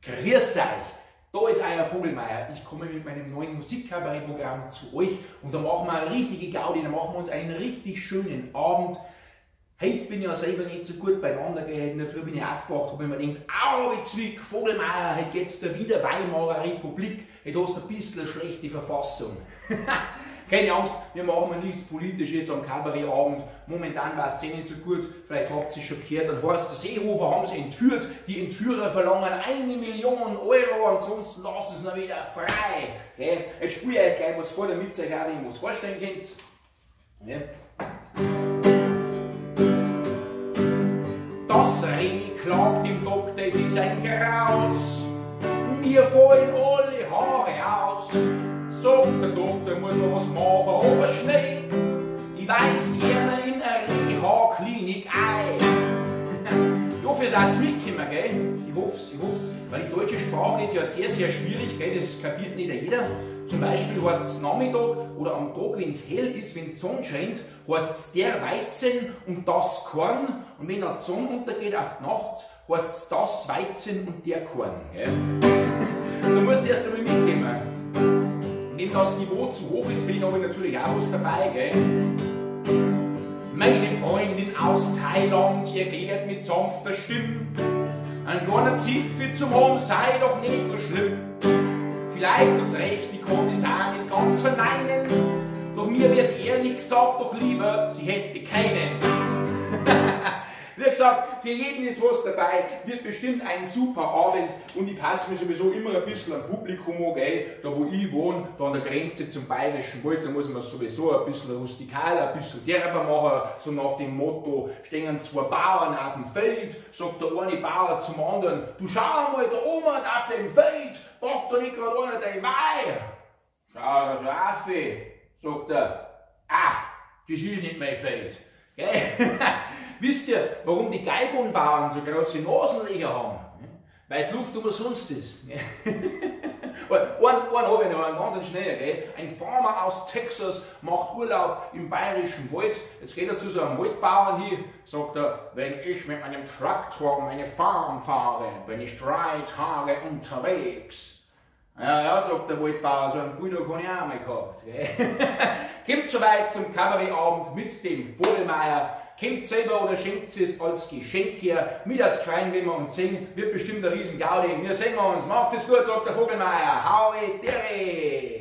Grüß euch, da ist euer Vogelmayer. Ich komme mit meinem neuen Musikkabarettprogramm zu euch und da machen wir eine richtige Gaudi, da machen wir uns einen richtig schönen Abend. Heute bin ich ja selber nicht so gut beieinander, in der Früh bin ich aufgewacht, habe mir gedacht, au, wie Zwick, Vogelmayer, heute geht's da wieder Weimarer Republik, heute hast du ein bisschen eine schlechte Verfassung. Keine Angst, wir machen nichts Politisches am Kabarettabend. Momentan war es nicht so gut, vielleicht habt ihr es schon gehört. Dann heißt, der Seehofer haben sie entführt. Die Entführer verlangen 1 Million Euro, ansonsten lassen sie ihn wieder frei. Okay? Jetzt spiele ich euch gleich was vor, damit ihr euch auch was vorstellen könnt. Ja. Das Reh klagt im Doktor, es ist ein Graus. Mir fallen alle Haare aus. Sagt der Doktor, muss noch was machen, aber schnell. Ich weiß gerne in eine Reha-Klinik ein. Ich hoffe, ihr seid mitgekommen, gell? Ich hoffe es. Weil die deutsche Sprache ist ja sehr, sehr schwierig, gell? Das kapiert nicht jeder. Zum Beispiel heißt es Nachmittag oder am Tag, wenn es hell ist, wenn die Sonne scheint, heißt es der Weizen und das Korn. Und wenn die Sonne untergeht auf die Nacht, heißt es das Weizen und der Korn. Gell? Du musst erst einmal mitkommen. Wenn das Niveau zu hoch ist, für ihn habe ich natürlich auch was dabei, gell? Meine Freundin aus Thailand erklärt mit sanfter Stimme, ein kleiner Zipfel zum haben sei doch nicht so schlimm. Vielleicht hat's recht, ich kann das auch nicht ganz verneinen, doch mir wär's ehrlich gesagt doch lieber, sie hätte keinen. Wie gesagt, für jeden ist was dabei, wird bestimmt ein super Abend und ich passe mir sowieso immer ein bisschen am Publikum an, gell? Da wo ich wohne, da an der Grenze zum Bayerischen Wald, da muss man sowieso ein bisschen rustikaler, ein bisschen derber machen, so nach dem Motto, stehen zwei Bauern auf dem Feld, sagt der eine Bauer zum anderen, du schau mal da oben auf dem Feld, packt da nicht gerade einer dein Weih? Schau da so auf, sagt er, das ist nicht mein Feld. Gell? Wisst ihr, warum die Geibohnbauern so große Nasenlöcher haben? Weil die Luft umsonst ist. Einen habe ich noch, einen ganz schnell. Gell? Ein Farmer aus Texas macht Urlaub im Bayerischen Wald. Jetzt geht er zu so einem Waldbauern hin, sagt er, wenn ich mit meinem Traktor meine Farm fahre, bin ich 3 Tage unterwegs. Ja, sagt der Waldbauer, so einen Bulldog habe ich auch mal gehabt. Kommt soweit zum Kabarettabend mit dem Vogelmayer. Kommt selber oder schenkt es als Geschenk her. Mit als Klein, wenn wir uns singen, wird bestimmt ein riesen Gaudi. Wir sehen uns. Macht es gut, sagt der Vogelmayer. Hau, Dere!